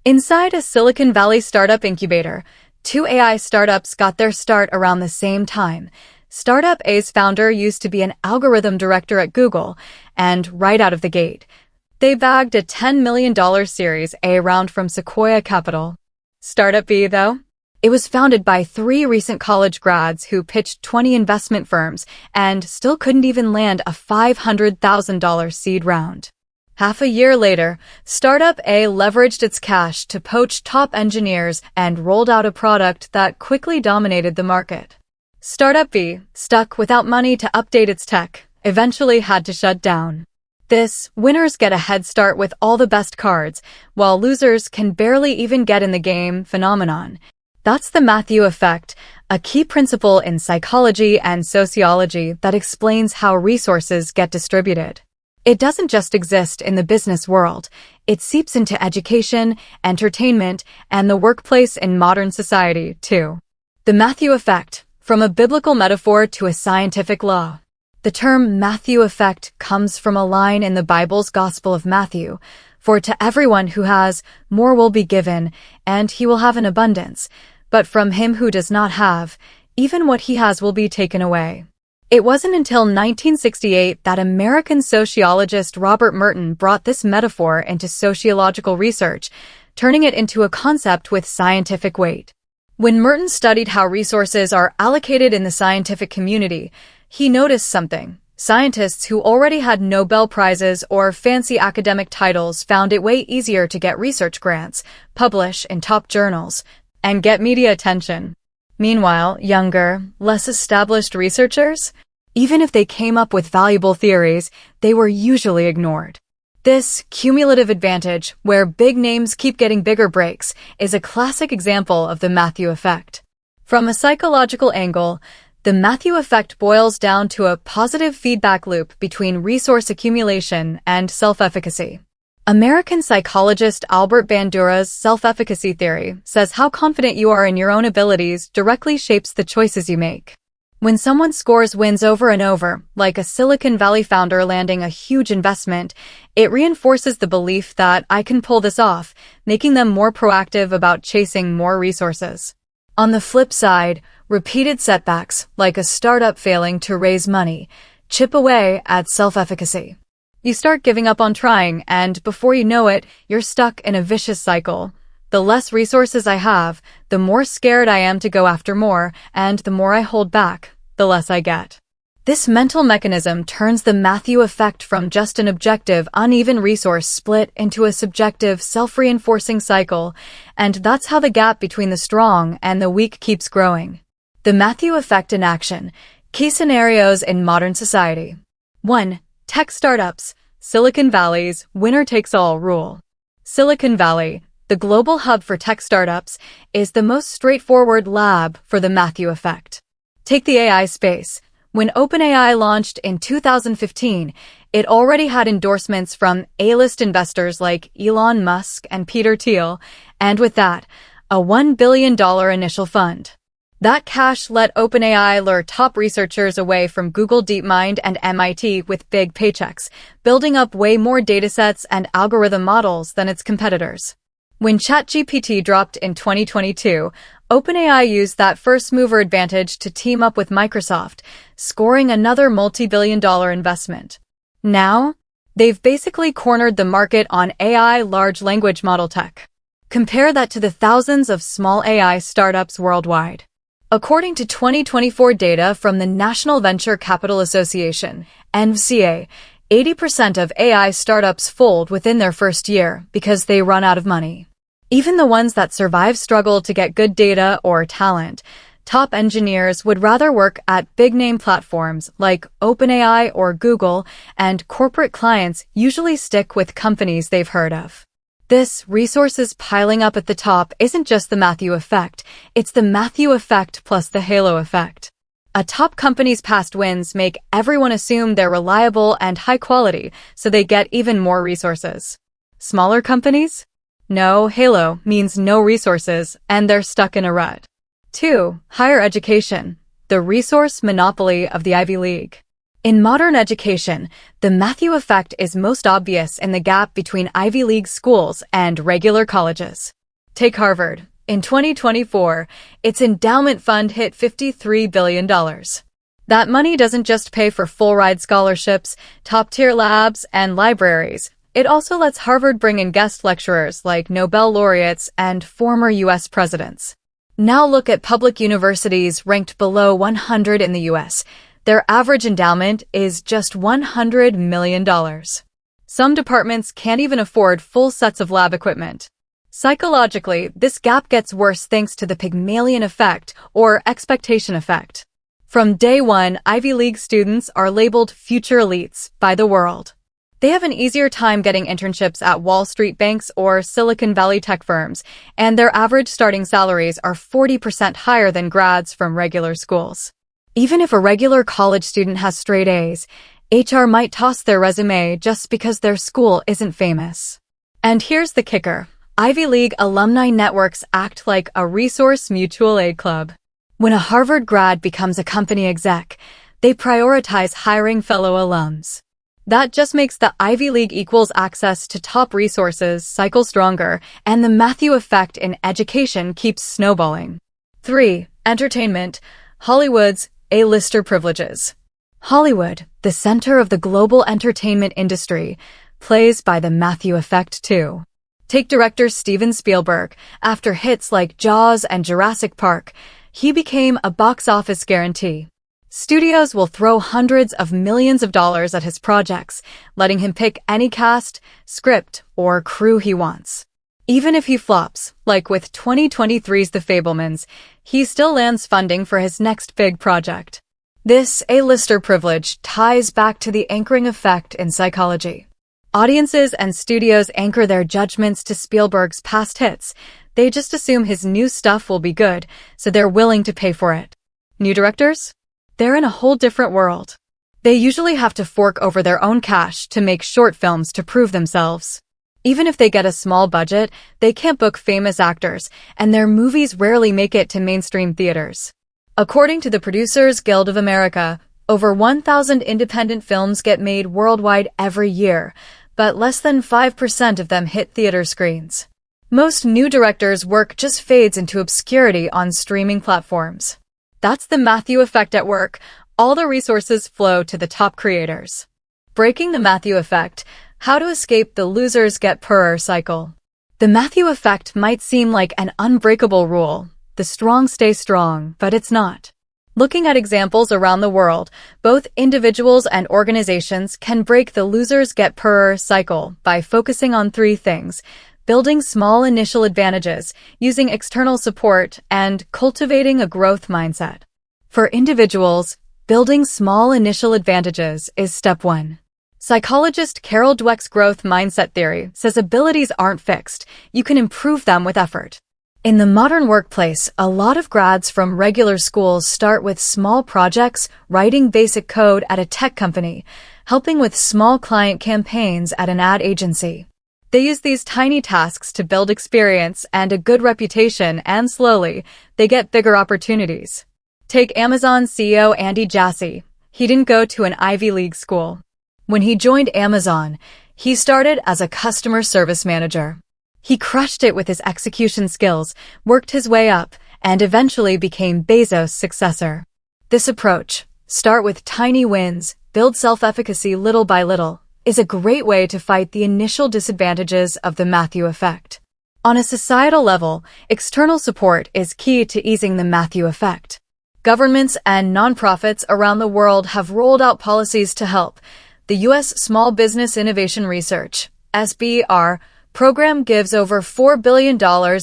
Inside a Silicon Valley startup incubator, two AI startups got their start around the same time. Startup A's founder used to be an algorithm director at Google, and right out of the gate, they bagged a $10 million Series A round from Sequoia Capital. Startup B, though? It was founded by three recent college grads who pitched 20 investment firms and still couldn't even land a $500,000 seed round. Half a year later, Startup A leveraged its cash to poach top engineers and rolled out a product that quickly dominated the market. Startup B, stuck without money to update its tech, eventually had to shut down. This winners get a head start with all the best cards, while losers can barely even get in the game phenomenon. That's the Matthew effect, a key principle in psychology and sociology that explains how resources get distributed. It doesn't just exist in the business world. It seeps into education, entertainment, and the workplace in modern society, too. The Matthew effect, from a biblical metaphor to a scientific law. The term Matthew effect comes from a line in the Bible's Gospel of Matthew, "For to everyone who has, more will be given, and he will have an abundance. But from him who does not have, even what he has will be taken away." It wasn't until 1968 that American sociologist Robert Merton brought this metaphor into sociological research, turning it into a concept with scientific weight. When Merton studied how resources are allocated in the scientific community, he noticed something. Scientists who already had Nobel Prizes or fancy academic titles found it way easier to get research grants, publish in top journals, and get media attention. Meanwhile, younger, less established researchers, even if they came up with valuable theories, they were usually ignored. This cumulative advantage, where big names keep getting bigger breaks, is a classic example of the Matthew effect. From a psychological angle, the Matthew effect boils down to a positive feedback loop between resource accumulation and self-efficacy. American psychologist Albert Bandura's self-efficacy theory says how confident you are in your own abilities directly shapes the choices you make. When someone scores wins over and over, like a Silicon Valley founder landing a huge investment, it reinforces the belief that I can pull this off, making them more proactive about chasing more resources. On the flip side, repeated setbacks, like a startup failing to raise money, chip away at self-efficacy. You start giving up on trying, and before you know it, you're stuck in a vicious cycle. The less resources I have, the more scared I am to go after more, and the more I hold back, the less I get. This mental mechanism turns the Matthew effect from just an objective, uneven resource split into a subjective, self-reinforcing cycle, and that's how the gap between the strong and the weak keeps growing. The Matthew effect in action. Key scenarios in modern society. 1. Tech startups. Silicon Valley's winner-takes-all rule. Silicon Valley, the global hub for tech startups, is the most straightforward lab for the Matthew effect. Take the AI space. When OpenAI launched in 2015, it already had endorsements from A-list investors like Elon Musk and Peter Thiel, and with that, a $1 billion initial fund. That cash let OpenAI lure top researchers away from Google DeepMind and MIT with big paychecks, building up way more datasets and algorithm models than its competitors. When ChatGPT dropped in 2022, OpenAI used that first-mover advantage to team up with Microsoft, scoring another multi-billion-dollar investment. Now, they've basically cornered the market on AI large language model tech. Compare that to the thousands of small AI startups worldwide. According to 2024 data from the National Venture Capital Association, NVCA, 80% of AI startups fold within their first year because they run out of money. Even the ones that survive struggle to get good data or talent. Top engineers would rather work at big-name platforms like OpenAI or Google, and corporate clients usually stick with companies they've heard of. This resources piling up at the top isn't just the Matthew effect, it's the Matthew effect plus the halo effect. A top company's past wins make everyone assume they're reliable and high quality, so they get even more resources. Smaller companies? No halo means no resources, and they're stuck in a rut. 2. Higher education. The resource monopoly of the Ivy League. In modern education, the Matthew effect is most obvious in the gap between Ivy League schools and regular colleges. Take Harvard. In 2024, its endowment fund hit $53 billion. That money doesn't just pay for full-ride scholarships, top-tier labs, and libraries. It also lets Harvard bring in guest lecturers like Nobel laureates and former U.S. presidents. Now look at public universities ranked below 100 in the U.S. Their average endowment is just $100 million. Some departments can't even afford full sets of lab equipment. Psychologically, this gap gets worse thanks to the Pygmalion effect or expectation effect. From day one, Ivy League students are labeled future elites by the world. They have an easier time getting internships at Wall Street banks or Silicon Valley tech firms, and their average starting salaries are 40% higher than grads from regular schools. Even if a regular college student has straight A's, HR might toss their resume just because their school isn't famous. And here's the kicker. Ivy League alumni networks act like a resource mutual aid club. When a Harvard grad becomes a company exec, they prioritize hiring fellow alums. That just makes the Ivy League equals access to top resources cycle stronger, and the Matthew effect in education keeps snowballing. 3. Entertainment. Hollywood's A-lister privileges. Hollywood, the center of the global entertainment industry, plays by the Matthew effect too. Take director Steven Spielberg. After hits like Jaws and Jurassic Park, he became a box office guarantee. Studios will throw hundreds of millions of dollars at his projects, letting him pick any cast, script, or crew he wants. Even if he flops, like with 2023's The Fabelmans, he still lands funding for his next big project. This A-lister privilege ties back to the anchoring effect in psychology. Audiences and studios anchor their judgments to Spielberg's past hits. They just assume his new stuff will be good, so they're willing to pay for it. New directors? They're in a whole different world. They usually have to fork over their own cash to make short films to prove themselves. Even if they get a small budget, they can't book famous actors, and their movies rarely make it to mainstream theaters. According to the Producers Guild of America, over 1,000 independent films get made worldwide every year, but less than 5% of them hit theater screens. Most new directors' work just fades into obscurity on streaming platforms. That's the Matthew effect at work. All the resources flow to the top creators. Breaking the Matthew effect. How to escape the losers get poorer cycle. The Matthew effect might seem like an unbreakable rule. The strong stay strong, but it's not. Looking at examples around the world, both individuals and organizations can break the losers get poorer cycle by focusing on 3 things: building small initial advantages, using external support, and cultivating a growth mindset. For individuals, building small initial advantages is step 1. Psychologist Carol Dweck's growth mindset theory says abilities aren't fixed. You can improve them with effort. In the modern workplace, a lot of grads from regular schools start with small projects, writing basic code at a tech company, helping with small client campaigns at an ad agency. They use these tiny tasks to build experience and a good reputation, and slowly, they get bigger opportunities. Take Amazon CEO Andy Jassy. He didn't go to an Ivy League school. When he joined Amazon, he started as a customer service manager. He crushed it with his execution skills, worked his way up, and eventually became Bezos' successor. This approach, start with tiny wins, build self-efficacy little by little, is a great way to fight the initial disadvantages of the Matthew effect. On a societal level, external support is key to easing the Matthew effect. Governments and nonprofits around the world have rolled out policies to help. The U.S. Small Business Innovation Research, SBR, program gives over $4 billion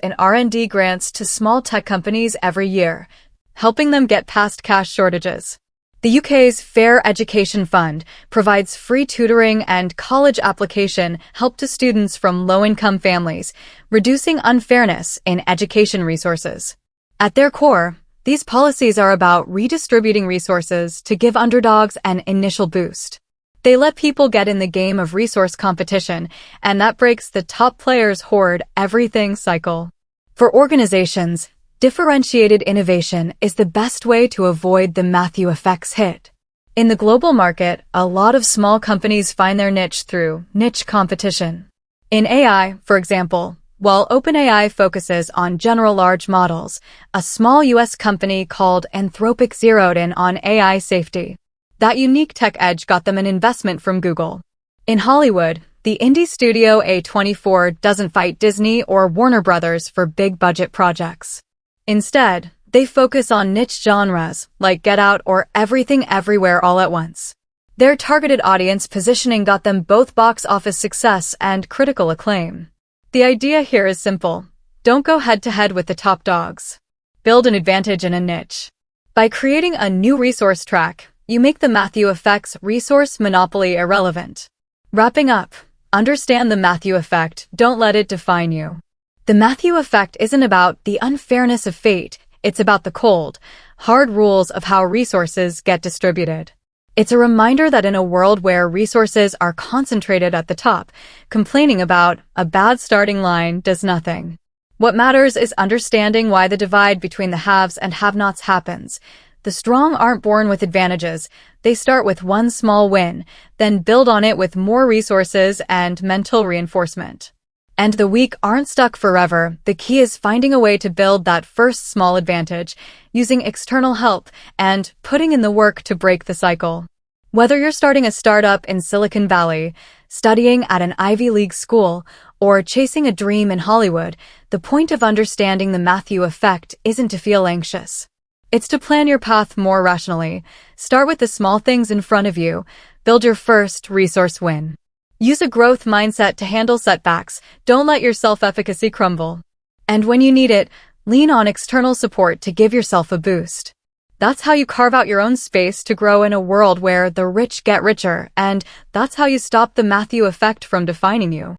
in R&D grants to small tech companies every year, helping them get past cash shortages. The UK's Fair Education Fund provides free tutoring and college application help to students from low-income families, reducing unfairness in education resources. At their core, these policies are about redistributing resources to give underdogs an initial boost. They let people get in the game of resource competition, and that breaks the top players' hoard everything cycle. For organizations, differentiated innovation is the best way to avoid the Matthew effect's hit. In the global market, a lot of small companies find their niche through niche competition. In AI, for example, while OpenAI focuses on general large models, a small US company called Anthropic zeroed in on AI safety. That unique tech edge got them an investment from Google. In Hollywood, the indie studio A24 doesn't fight Disney or Warner Brothers for big-budget projects. Instead, they focus on niche genres like Get Out or Everything Everywhere All at Once. Their targeted audience positioning got them both box office success and critical acclaim. The idea here is simple. Don't go head-to-head with the top dogs. Build an advantage in a niche. By creating a new resource track, you make the Matthew Effect's resource monopoly irrelevant. Wrapping up, understand the Matthew Effect, don't let it define you. The Matthew Effect isn't about the unfairness of fate, it's about the cold, hard rules of how resources get distributed. It's a reminder that in a world where resources are concentrated at the top, complaining about a bad starting line does nothing. What matters is understanding why the divide between the haves and have-nots happens. The strong aren't born with advantages. They start with one small win, then build on it with more resources and mental reinforcement. And the weak aren't stuck forever. The key is finding a way to build that first small advantage, using external help, and putting in the work to break the cycle. Whether you're starting a startup in Silicon Valley, studying at an Ivy League school, or chasing a dream in Hollywood, the point of understanding the Matthew Effect isn't to feel anxious. It's to plan your path more rationally. Start with the small things in front of you. Build your first resource win. Use a growth mindset to handle setbacks. Don't let your self-efficacy crumble. And when you need it, lean on external support to give yourself a boost. That's how you carve out your own space to grow in a world where the rich get richer, and that's how you stop the Matthew Effect from defining you.